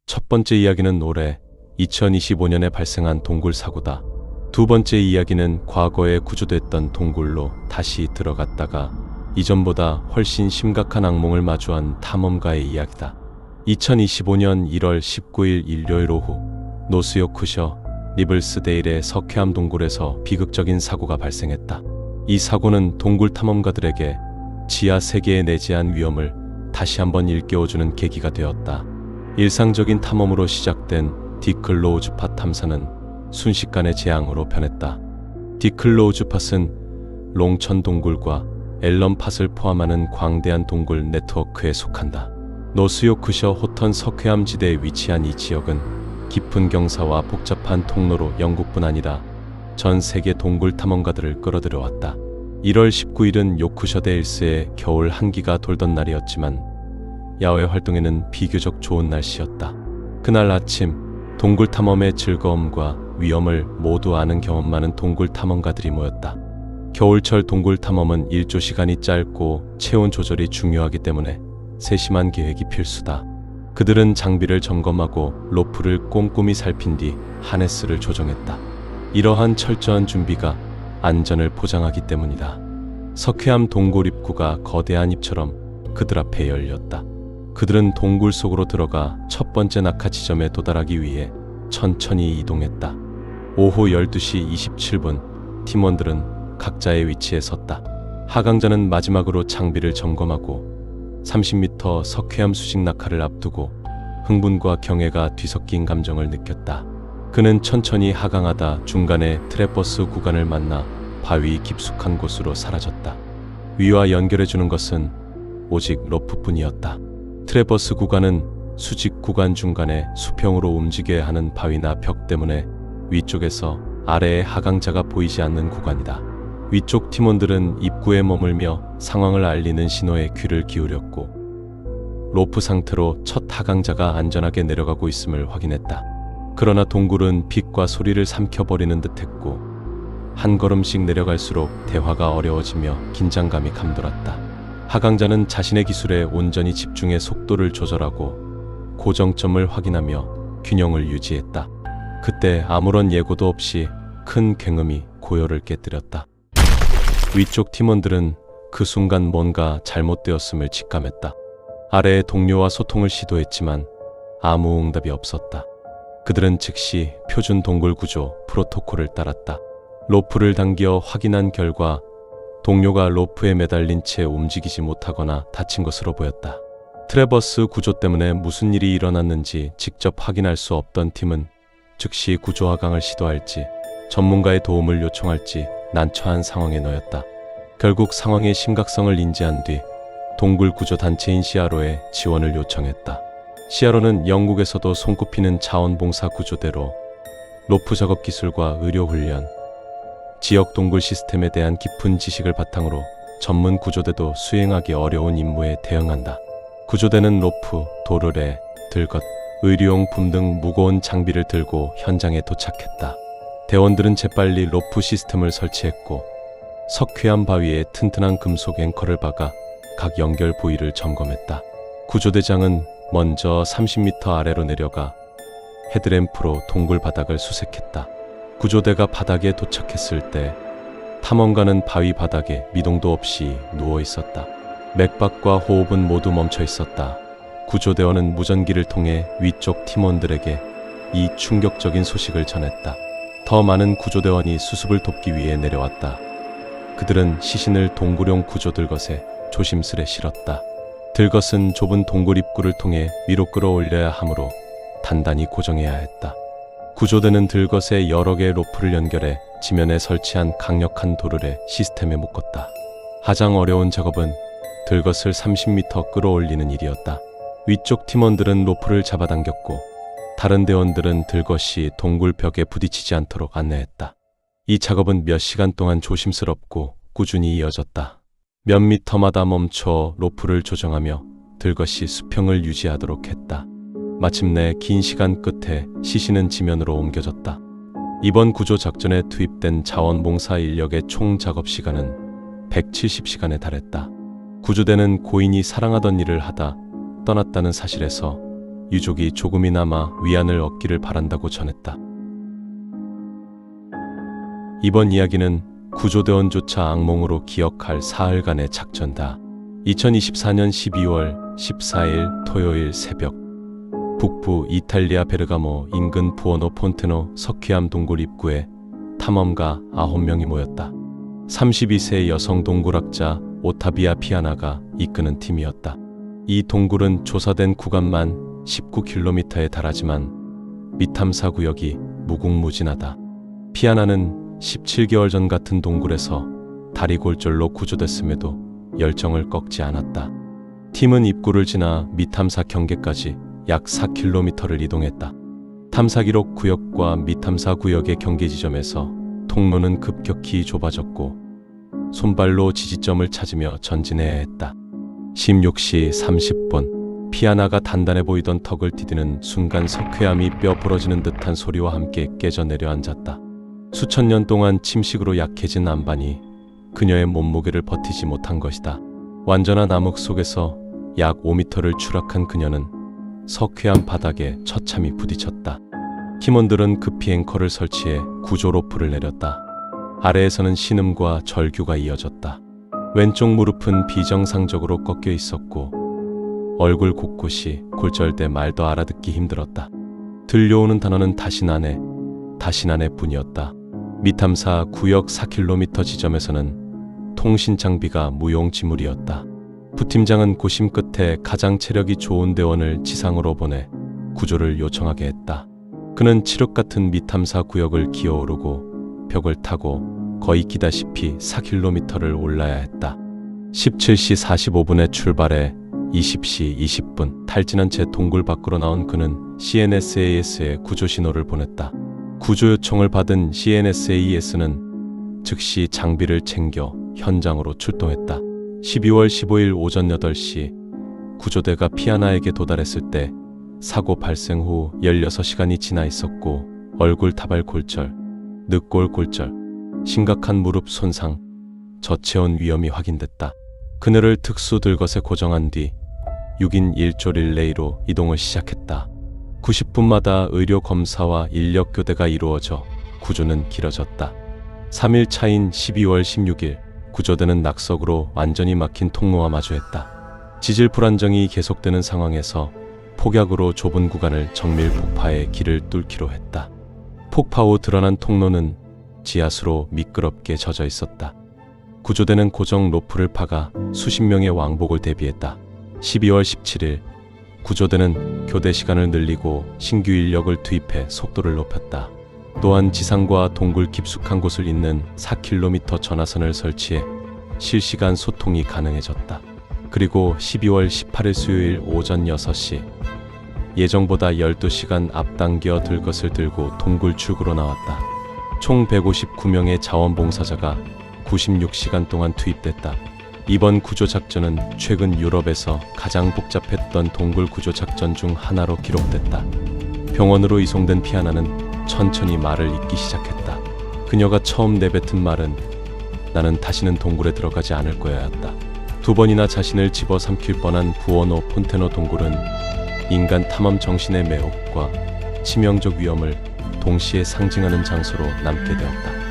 첫 번째 이야기는 올해 2025년에 발생한 동굴 사고다. 두 번째 이야기는 과거에 구조됐던 동굴로 다시 들어갔다가 이전보다 훨씬 심각한 악몽을 마주한 탐험가의 이야기다. 2025년 1월 19일 일요일 오후 노스요크셔 리블스데일의 석회암 동굴에서 비극적인 사고가 발생했다. 이 사고는 동굴 탐험가들에게 지하 세계에 내재한 위험을 다시 한번 일깨워주는 계기가 되었다. 일상적인 탐험으로 시작된 디클로우즈팟 탐사는 순식간에 재앙으로 변했다. 디클로우즈팟은 롱천 동굴과 앨런팟을 포함하는 광대한 동굴 네트워크에 속한다. 노스요크셔 호턴 석회암 지대에 위치한 이 지역은 깊은 경사와 복잡한 통로로 영국뿐 아니라 전 세계 동굴 탐험가들을 끌어들여왔다. 1월 19일은 요크셔 데일스의 겨울 한기가 돌던 날이었지만 야외 활동에는 비교적 좋은 날씨였다. 그날 아침 동굴 탐험의 즐거움과 위험을 모두 아는 경험 많은 동굴 탐험가들이 모였다. 겨울철 동굴 탐험은 일조 시간이 짧고 체온 조절이 중요하기 때문에 세심한 계획이 필수다. 그들은 장비를 점검하고 로프를 꼼꼼히 살핀 뒤 하네스를 조정했다. 이러한 철저한 준비가 안전을 보장하기 때문이다. 석회암 동굴 입구가 거대한 입처럼 그들 앞에 열렸다. 그들은 동굴 속으로 들어가 첫 번째 낙하 지점에 도달하기 위해 천천히 이동했다. 오후 12시 27분 팀원들은 각자의 위치에 섰다. 하강자는 마지막으로 장비를 점검하고 30m 석회암 수직 낙하를 앞두고 흥분과 경애가 뒤섞인 감정을 느꼈다. 그는 천천히 하강하다 중간에 트랩버스 구간을 만나 바위 깊숙한 곳으로 사라졌다. 위와 연결해주는 것은 오직 로프뿐이었다. 트랩버스 구간은 수직 구간 중간에 수평으로 움직여야 하는 바위나 벽 때문에 위쪽에서 아래의 하강자가 보이지 않는 구간이다. 위쪽 팀원들은 입구에 머물며 상황을 알리는 신호에 귀를 기울였고 로프 상태로 첫 하강자가 안전하게 내려가고 있음을 확인했다. 그러나 동굴은 빛과 소리를 삼켜버리는 듯했고 한 걸음씩 내려갈수록 대화가 어려워지며 긴장감이 감돌았다. 하강자는 자신의 기술에 온전히 집중해 속도를 조절하고 고정점을 확인하며 균형을 유지했다. 그때 아무런 예고도 없이 큰 굉음이 고요를 깨뜨렸다. 위쪽 팀원들은 그 순간 뭔가 잘못되었음을 직감했다. 아래의 동료와 소통을 시도했지만 아무 응답이 없었다. 그들은 즉시 표준 동굴 구조 프로토콜을 따랐다. 로프를 당겨 확인한 결과 동료가 로프에 매달린 채 움직이지 못하거나 다친 것으로 보였다. 트래버스 구조 때문에 무슨 일이 일어났는지 직접 확인할 수 없던 팀은 즉시 구조 하강을 시도할지 전문가의 도움을 요청할지 난처한 상황에 놓였다. 결국 상황의 심각성을 인지한 뒤 동굴 구조 단체인 시아로에 지원을 요청했다. 시아로는 영국에서도 손꼽히는 자원봉사 구조대로 로프 작업 기술과 의료 훈련, 지역 동굴 시스템에 대한 깊은 지식을 바탕으로 전문 구조대도 수행하기 어려운 임무에 대응한다. 구조대는 로프, 도르래, 들것, 의료용품 등 무거운 장비를 들고 현장에 도착했다. 대원들은 재빨리 로프 시스템을 설치했고 석회암 바위에 튼튼한 금속 앵커를 박아 각 연결 부위를 점검했다. 구조대장은 먼저 30m 아래로 내려가 헤드램프로 동굴 바닥을 수색했다. 구조대가 바닥에 도착했을 때 탐험가는 바위 바닥에 미동도 없이 누워 있었다. 맥박과 호흡은 모두 멈춰 있었다. 구조대원은 무전기를 통해 위쪽 팀원들에게 이 충격적인 소식을 전했다. 더 많은 구조대원이 수습을 돕기 위해 내려왔다. 그들은 시신을 동굴용 구조 들것에 조심스레 실었다. 들것은 좁은 동굴 입구를 통해 위로 끌어올려야 하므로 단단히 고정해야 했다. 구조대는 들것에 여러 개의 로프를 연결해 지면에 설치한 강력한 돌을 시스템에 묶었다. 가장 어려운 작업은 들것을 30m 끌어올리는 일이었다. 위쪽 팀원들은 로프를 잡아당겼고 다른 대원들은 들것이 동굴 벽에 부딪히지 않도록 안내했다. 이 작업은 몇 시간 동안 조심스럽고 꾸준히 이어졌다. 몇 미터마다 멈춰 로프를 조정하며 들것이 수평을 유지하도록 했다. 마침내 긴 시간 끝에 시신은 지면으로 옮겨졌다. 이번 구조 작전에 투입된 자원봉사 인력의 총 작업 시간은 170시간에 달했다. 구조대는 고인이 사랑하던 일을 하다 떠났다는 사실에서 유족이 조금이나마 위안을 얻기를 바란다고 전했다. 이번 이야기는 구조대원조차 악몽으로 기억할 사흘간의 작전다. 2024년 12월 14일 토요일 새벽, 북부 이탈리아 베르가모 인근 부오노 폰테노 석회암 동굴 입구에 탐험가 9명이 모였다. 32세 여성 동굴학자 오타비아 피아나가 이끄는 팀이었다. 이 동굴은 조사된 구간만 19km에 달하지만 미탐사 구역이 무궁무진하다. 피아나는 17개월 전 같은 동굴에서 다리 골절로 구조됐음에도 열정을 꺾지 않았다. 팀은 입구를 지나 미탐사 경계까지 약 4km를 이동했다. 탐사 기록 구역과 미탐사 구역의 경계 지점에서 통로는 급격히 좁아졌고 손발로 지지점을 찾으며 전진해야 했다. 16시 30분, 피아나가 단단해 보이던 턱을 디디는 순간 석회암이 뼈 부러지는 듯한 소리와 함께 깨져 내려앉았다. 수천 년 동안 침식으로 약해진 안반이 그녀의 몸무게를 버티지 못한 것이다. 완전한 암흑 속에서 약 5m를 추락한 그녀는 석회암 바닥에 처참히 부딪혔다. 팀원들은 급히 앵커를 설치해 구조 로프를 내렸다. 아래에서는 신음과 절규가 이어졌다. 왼쪽 무릎은 비정상적으로 꺾여 있었고 얼굴 곳곳이 골절돼 말도 알아듣기 힘들었다. 들려오는 단어는 다신안해, 다신안해 뿐이었다. 미탐사 구역 4km 지점에서는 통신 장비가 무용지물이었다. 부팀장은 고심 끝에 가장 체력이 좋은 대원을 지상으로 보내 구조를 요청하게 했다. 그는 칠흑 같은 미탐사 구역을 기어오르고 벽을 타고 거의 기다시피 4km를 올라야 했다. 17시 45분에 출발해 20시 20분 탈진한 채 동굴 밖으로 나온 그는 CNSAS에 구조 신호를 보냈다. 구조 요청을 받은 CNSAS는 즉시 장비를 챙겨 현장으로 출동했다. 12월 15일 오전 8시 구조대가 피아나에게 도달했을 때 사고 발생 후 16시간이 지나 있었고 얼굴 다발 골절, 늑골 골절, 심각한 무릎 손상, 저체온 위험이 확인됐다. 그녀를 특수 들것에 고정한 뒤 6인 1조 릴레이로 이동을 시작했다. 90분마다 의료 검사와 인력 교대가 이루어져 구조는 길어졌다. 3일 차인 12월 16일 구조대는 낙석으로 완전히 막힌 통로와 마주했다. 지질 불안정이 계속되는 상황에서 폭약으로 좁은 구간을 정밀 폭파해 길을 뚫기로 했다. 폭파 후 드러난 통로는 지하수로 미끄럽게 젖어 있었다. 구조대는 고정 로프를 파가 수십 명의 왕복을 대비했다. 12월 17일 구조대는 교대 시간을 늘리고 신규 인력을 투입해 속도를 높였다. 또한 지상과 동굴 깊숙한 곳을 잇는 4km 전화선을 설치해 실시간 소통이 가능해졌다. 그리고 12월 18일 수요일 오전 6시 예정보다 12시간 앞당겨 들것을 들고 동굴 출구로 나왔다. 총 159명의 자원봉사자가 96시간 동안 투입됐다. 이번 구조작전은 최근 유럽에서 가장 복잡했던 동굴 구조작전 중 하나로 기록됐다. 병원으로 이송된 피아나는 천천히 말을 잇기 시작했다. 그녀가 처음 내뱉은 말은 나는 다시는 동굴에 들어가지 않을 거야였다. 2번이나 자신을 집어삼킬 뻔한 부오노 폰테노 동굴은 인간 탐험 정신의 매혹과 치명적 위험을 동시에 상징하는 장소로 남게 되었다.